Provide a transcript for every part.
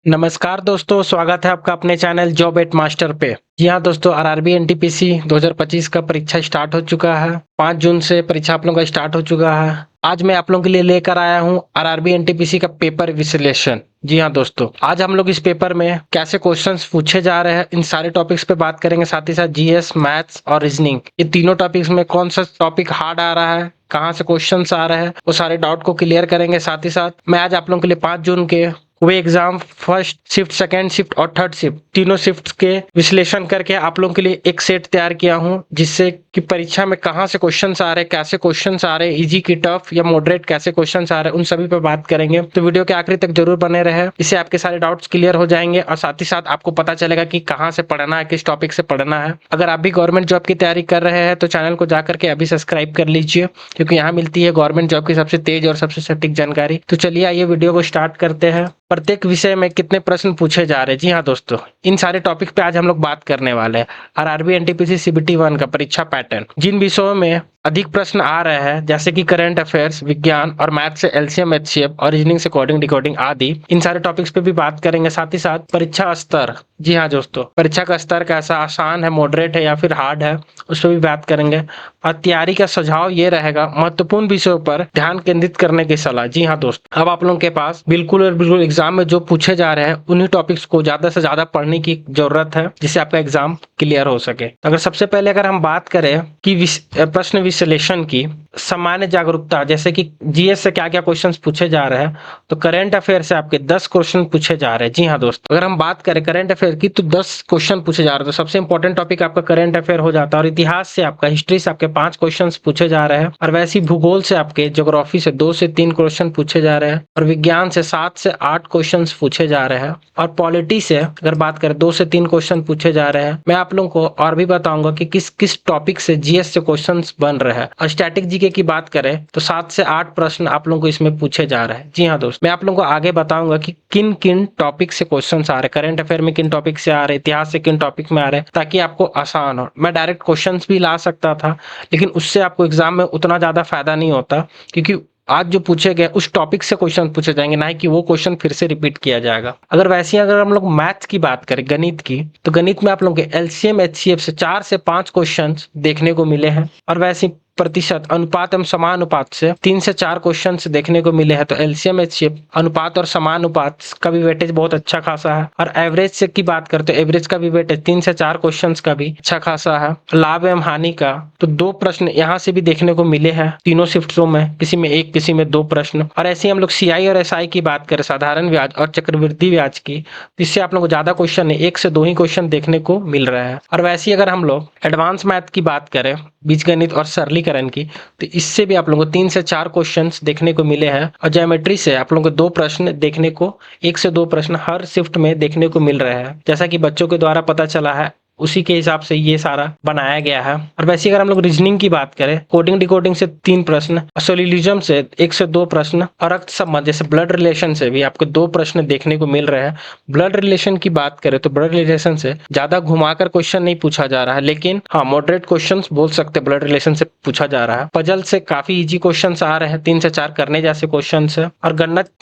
नमस्कार दोस्तों, स्वागत है आपका अपने चैनल जॉब एट मास्टर पे। जी हाँ दोस्तों, आरआरबी एनटीपीसी 2025 का परीक्षा स्टार्ट हो चुका है। 5 जून से परीक्षा आप लोगों का स्टार्ट हो चुका है। आज मैं आप लोगों के लिए लेकर आया हूँ आरआरबी एनटीपीसी का पेपर विश्लेषण। जी हाँ दोस्तों, आज हम लोग इस पेपर में कैसे क्वेश्चंस पूछे जा रहे हैं इन सारे टॉपिक्स पे बात करेंगे। साथ ही साथ जीएस, मैथ्स और रीजनिंग, ये तीनों टॉपिक्स में कौन सा टॉपिक हार्ड आ रहा है, कहाँ से क्वेश्चंस आ रहे हैं, वो सारे डाउट को क्लियर करेंगे। साथ ही साथ मैं आज आप लोगों के लिए 5 जून के वे exam first shift, second shift और थर्ड शिफ्ट, तीनों शिफ्ट के विश्लेषण करके आप लोगों के लिए एक सेट तैयार किया हूं, जिससे कि परीक्षा में कहां से क्वेश्चंस आ रहे हैं, कैसे क्वेश्चंस आ रहे हैं, इजी की टफ या मॉडरेट कैसे क्वेश्चंस आ रहे हैं, उन सभी पे बात करेंगे। तो वीडियो के आखिरी तक जरूर बने रहे, इससे आपके सारे डाउट्स क्लियर हो जाएंगे और साथ ही साथ आपको पता चलेगा कि कहाँ से पढ़ना है, किस टॉपिक से पढ़ना है। अगर आप भी गवर्नमेंट जॉब की तैयारी कर रहे हैं तो चैनल को जाकर के अभी सब्सक्राइब कर लीजिए, क्योंकि यहाँ मिलती है गवर्नमेंट जॉब की सबसे तेज और सबसे सटीक जानकारी। तो चलिए आइए वीडियो को स्टार्ट करते हैं। प्रत्येक विषय में कितने प्रश्न पूछे जा रहे हैं। जी हाँ दोस्तों, इन सारे टॉपिक पे आज हम लोग बात करने वाले हैं। आरआरबी एनटीपीसी सीबीटी 1 का परीक्षा पैटर्न, जिन विषयों में अधिक प्रश्न आ रहे हैं जैसे कि करंट अफेयर्स, विज्ञान और मैथ से एलसीएम, एचसीएफ और रीजनिंग से कोडिंग डिकोडिंग आदि, इन सारे टॉपिक्स पे भी बात करेंगे। साथ ही साथ परीक्षा स्तर, जी हाँ दोस्तों, परीक्षा का स्तर कैसा, आसान है, मॉडरेट है या फिर हार्ड है, उस पर भी बात करेंगे। और तैयारी का सुझाव ये रहेगा, महत्वपूर्ण विषयों पर ध्यान केंद्रित करने की सलाह। जी हाँ दोस्तों, अब आप लोगों के पास बिल्कुल और बिल्कुल एग्जाम में जो पूछे जा रहे हैं उन्हीं टॉपिक्स को ज्यादा से ज्यादा पढ़ने की जरूरत है, जिससे आपका एग्जाम क्लियर हो सके। अगर सबसे पहले अगर हम बात करें कि प्रश्न विश्लेषण की, सामान्य जागरूकता, जैसे कि जीएस से क्या क्या क्वेश्चंस पूछे जा रहे हैं, तो करंट अफेयर से आपके 10 क्वेश्चन पूछे जा रहे हैं। जी हाँ दोस्तों, अगर हम बात करें करंट अफेयर की तो 10 क्वेश्चन पूछे जा रहे हैं। तो सबसे इंपॉर्टेंट टॉपिक आपका करंट अफेयर हो जाता है। और इतिहास से आपका, हिस्ट्री से आपके 5 क्वेश्चन पूछे जा रहे हैं। और वैसे ही भूगोल से आपके ज्योग्राफी से 2 से 3 क्वेश्चन पूछे जा रहे हैं। और विज्ञान से 7 से 8 क्वेश्चन पूछे जा रहे हैं। और पॉलिटी से अगर बात करें 2 से 3 क्वेश्चन पूछे जा रहे हैं। मैं आप लोगों को और भी बताऊंगा कि किस किस टॉपिक से जीएस से क्वेश्चन बन रहे हैं। और स्टैटिक जीके की बात करें तो 7 से 8 प्रश्न आप लोगों को इसमें पूछे जा रहे हैं। जी हाँ दोस्त, मैं आप लोगों को आगे बताऊंगा कि किन किन टॉपिक से क्वेश्चन आ रहे हैं, करंट अफेयर में किन टॉपिक से आ रहे हैं, इतिहास से किन टॉपिक में आ रहे हैं, ताकि आपको आसान हो। मैं डायरेक्ट क्वेश्चन भी ला सकता था, लेकिन उससे आपको एग्जाम में उतना ज्यादा फायदा नहीं होता, क्योंकि आज जो पूछे गए उस टॉपिक से क्वेश्चन पूछे जाएंगे, ना कि वो क्वेश्चन फिर से रिपीट किया जाएगा। अगर वैसे ही अगर हम लोग मैथ्स की बात करें, गणित की, तो गणित में आप लोगों के एलसीएम, एचसीएफ से 4 से 5 क्वेश्चन देखने को मिले हैं। और वैसे प्रतिशत, अनुपात एवं समानुपात से 3 से 4 क्वेश्चन देखने को मिले हैं। तो एलसीएम, एचसीएफ, अनुपात और समानुपात का भी वेटेज बहुत अच्छा खासा है। और एवरेज से की बात करते हैं, एवरेज का भी वेटेज 3 से 4 क्वेश्चन का भी अच्छा खासा है। लाभ एवं हानि का तो 2 प्रश्न यहाँ से भी देखने को मिले हैं तीनों शिफ्टों में, किसी में 1, किसी में 2 प्रश्न। और ऐसे ही हम लोग सीआई और एसआई की बात करें, साधारण ब्याज और चक्रवृद्धि ब्याज की, इससे आप लोग को ज्यादा क्वेश्चन नहीं, 1 से 2 ही क्वेश्चन देखने को मिल रहा है। और वैसे ही अगर हम लोग एडवांस मैथ की बात करें, बीजगणित और सरलीकरण की, तो इससे भी आप लोगों को 3 से 4 क्वेश्चंस देखने को मिले हैं। और ज्योमेट्री से आप लोगों को 2 प्रश्न देखने को, 1 से 2 प्रश्न हर शिफ्ट में देखने को मिल रहे हैं, जैसा कि बच्चों के द्वारा पता चला है, उसी के हिसाब से ये सारा बनाया गया है। और वैसे अगर हम लोग रीजनिंग की बात करें, कोडिंग डिकोडिंग से 3 प्रश्न, सोलिलिज्म से 1 से 2 प्रश्न, और रक्त संबंध जैसे ब्लड रिलेशन से भी आपको 2 प्रश्न देखने को मिल रहे हैं। ब्लड रिलेशन की बात करें तो ब्लड रिलेशन से ज्यादा घुमाकर क्वेश्चन नहीं पूछा जा रहा है, लेकिन हाँ मॉडरेट क्वेश्चन बोल सकते ब्लड रिलेशन से पूछा जा रहा है। पजल से काफी इजी क्वेश्चन आ रहे हैं, 3 से 4 करने जैसे क्वेश्चन है। और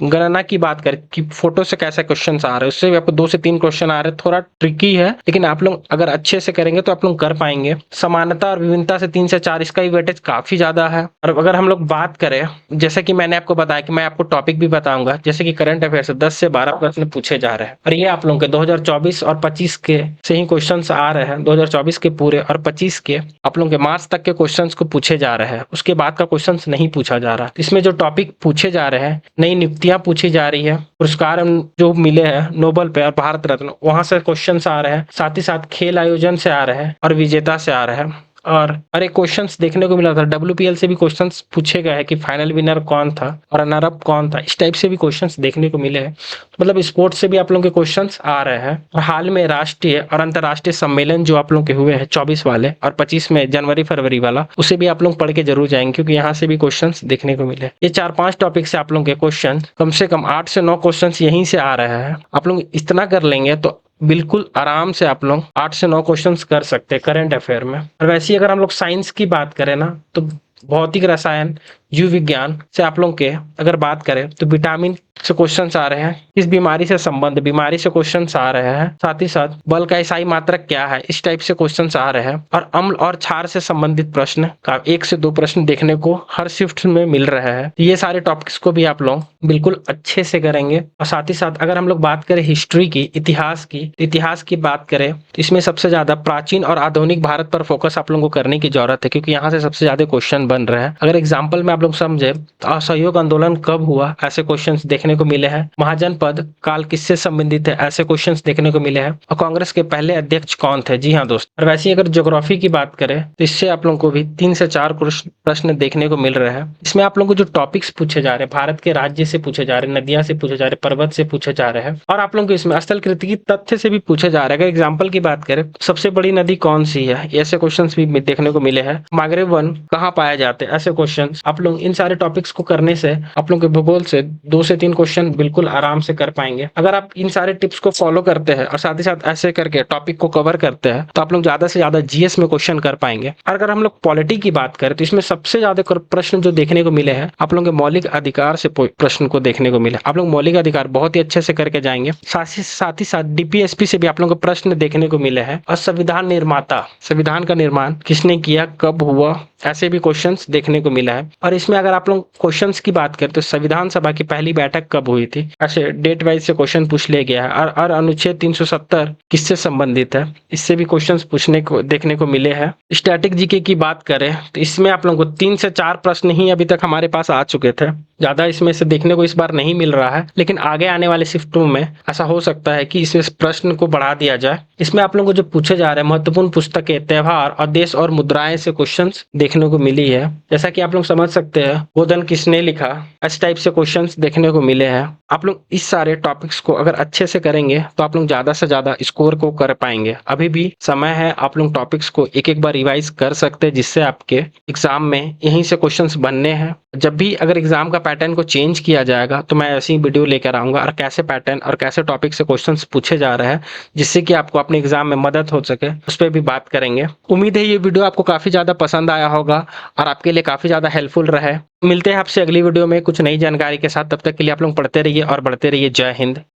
गणना की बात करें कि फोटो से कैसे क्वेश्चन आ रहे हैं, उससे भी आपको 2 से 3 क्वेश्चन आ रहे हैं। थोड़ा ट्रिकी है, लेकिन आप लोग अगर अच्छे से करेंगे तो आप लोग कर पाएंगे। समानता और विभिन्नता से 3 से 4, इसका भी वेटेज काफी ज्यादा है। और अगर हम लोग बात करें, जैसे कि मैंने आपको बताया कि मैं आपको टॉपिक भी बताऊंगा, जैसे कि करंट अफेयर से 10 से 12 प्रश्न पूछे जा रहे हैं। और ये आप लोगों के 2024 और 25 के से ही क्वेश्चन आ रहे हैं। 2024 के पूरे और 25 के आप लोगों के मार्च तक के क्वेश्चन को पूछे जा रहे हैं, उसके बाद का क्वेश्चन नहीं पूछा जा रहा। इसमें जो टॉपिक पूछे जा रहे हैं, नई नियुक्तियां पूछी जा रही है, पुरस्कार जो मिले हैं नोबेल पे और भारत रत्न, वहां से क्वेश्चन आ रहे हैं। साथ ही साथ खेल आयोजन से आ रहे हैं और विजेता से आ रहे हैं। और एक क्वेश्चंस देखने को मिला था, डब्ल्यूपीएल से भी क्वेश्चंस पूछे गए हैं कि फाइनल विनर कौन था और रनर अप कौन था, इस टाइप से भी क्वेश्चंस देखने को मिले हैं। तो मतलब स्पोर्ट्स से भी आप लोगों के क्वेश्चंस आ रहे हैं। और हाल में राष्ट्रीय और अंतर्राष्ट्रीय सम्मेलन जो आप लोगों के हुए हैं 24 वाले और 25 में जनवरी फरवरी वाला, उसे भी आप लोग पढ़ के जरूर जाएंगे, क्योंकि यहाँ से भी क्वेश्चन देखने को मिले। ये 4-5 टॉपिक से आप लोगों के क्वेश्चन कम से कम 8 से 9 क्वेश्चन यहीं से आ रहे हैं। आप लोग इतना कर लेंगे तो बिल्कुल आराम से आप लोग 8 से 9 क्वेश्चंस कर सकते हैं करंट अफेयर में। और वैसे ही अगर हम लोग साइंस की बात करें ना, तो भौतिक रसायन, जीव विज्ञान से आप लोग के अगर बात करें तो विटामिन से क्वेश्चंस आ रहे हैं, इस बीमारी से संबंध बीमारी से क्वेश्चंस आ रहे हैं, साथ ही साथ बल का ईसाई मात्रक क्या है इस टाइप से क्वेश्चंस आ रहे हैं, और अम्ल और क्षार से संबंधित प्रश्न का 1 से 2 प्रश्न देखने को हर शिफ्ट में मिल रहे हैं। ये सारे टॉपिक्स को भी आप लोग बिल्कुल अच्छे से करेंगे। और साथ ही साथ अगर हम लोग बात करें हिस्ट्री की, इतिहास की बात करें तो इसमें सबसे ज्यादा प्राचीन और आधुनिक भारत पर फोकस आप लोगों को करने की जरूरत है, क्योंकि यहाँ से सबसे ज्यादा क्वेश्चन बन रहे हैं। अगर एग्जाम्पल में आप लोग समझे तो असहयोग आंदोलन कब हुआ, ऐसे क्वेश्चन देखने को मिले हैं। महाजनपद काल किससे संबंधित है, ऐसे क्वेश्चंस देखने को मिले हैं। और कांग्रेस के पहले अध्यक्ष कौन थे। जी हाँ दोस्त, और वैसे अगर ज्योग्राफी की बात करें तो इससे आप लोगों को भी 3 से 4 प्रश्न देखने को मिल रहे हैं। इसमें आप लोगों को जो टॉपिक्स पूछे जा रहे हैं, भारत के राज्य से पूछे जा रहे हैं, नदियां से पूछे जा रहे हैं, पर्वत से पूछे जा रहे हैं, और आप लोगों को इसमें स्थलकृतिकी तथ्य से भी पूछे जा रहे हैं। अगर एग्जाम्पल की बात करें, सबसे बड़ी नदी कौन सी है, ऐसे क्वेश्चन भी देखने को मिले हैं। मागरे वन कहाँ पाए जाते हैं, ऐसे क्वेश्चन। आप लोग इन सारे टॉपिक्स को करने से आप लोग के भूगोल से 2 से 3 क्वेश्चन बिल्कुल आराम से कर पाएंगे। अगर आप इन सारे टिप्स को फॉलो करते हैं और साथ ही साथ ऐसे करके टॉपिक को कवर करते हैं तो आप लोग ज्यादा से ज्यादा जीएस में क्वेश्चन कर पाएंगे। और अगर हम लोग पॉलिटी की बात करें तो इसमें सबसे ज्यादा प्रश्न जो देखने को मिले हैं, आप लोगों के मौलिक अधिकार से प्रश्न को देखने को मिले। आप लोग मौलिक अधिकार बहुत ही अच्छे से करके जाएंगे। साथ ही साथ डीपीएसपी से भी आप लोगों को प्रश्न देखने को मिले हैं। और संविधान निर्माता, संविधान का निर्माण किसने किया, कब हुआ, ऐसे भी क्वेश्चंस देखने को मिला है। और इसमें अगर आप लोग क्वेश्चंस की बात करें तो संविधान सभा की पहली बैठक कब हुई थी, ऐसे डेट वाइज से क्वेश्चन पूछ लिया गया है। और अनुच्छेद 370 किससे संबंधित है, इससे भी क्वेश्चंस पूछने को देखने को मिले हैं। स्टैटिक जीके की बात करें तो इसमें आप लोगों को 3 से 4 प्रश्न ही अभी तक हमारे पास आ चुके थे, ज्यादा इसमें से देखने को इस बार नहीं मिल रहा है। लेकिन आगे आने वाले शिफ्टों में ऐसा हो सकता है कि इसमें प्रश्न को बढ़ा दिया जाए। इसमें आप लोगों को जो पूछे जा रहे हैं महत्वपूर्ण पुस्तकें, त्योहार और देश और मुद्राएं से क्वेश्चंस देखने को मिली है। जैसा कि आप लोग समझ सकते हैं गोधन किसने लिखा, इस टाइप से क्वेश्चंस देखने को मिले हैं। आप लोग इस सारे टॉपिक्स को अगर अच्छे से करेंगे तो आप लोग ज्यादा से ज्यादा स्कोर को कर पाएंगे। अभी भी समय है, आप लोग टॉपिक्स को एक एक बार रिवाइज कर सकते हैं, जिससे आपके एग्जाम में यहीं से क्वेश्चंस बनने हैं। जब भी अगर एग्जाम का पैटर्न को चेंज किया जाएगा तो मैं ऐसी वीडियो लेकर आऊंगा और कैसे पैटर्न और कैसे टॉपिक से क्वेश्चंस पूछे जा रहे हैं, जिससे कि आपको अपने एग्जाम में मदद हो सके, उस पर भी बात करेंगे। उम्मीद है ये वीडियो आपको काफी ज्यादा पसंद आया होगा और आपके लिए काफी ज्यादा हेल्पफुल रहे। मिलते हैं आपसे अगली वीडियो में कुछ नई जानकारी के साथ। तब तक के लिए आप लोग पढ़ते रहिए और बढ़ते रहिए। जय हिंद।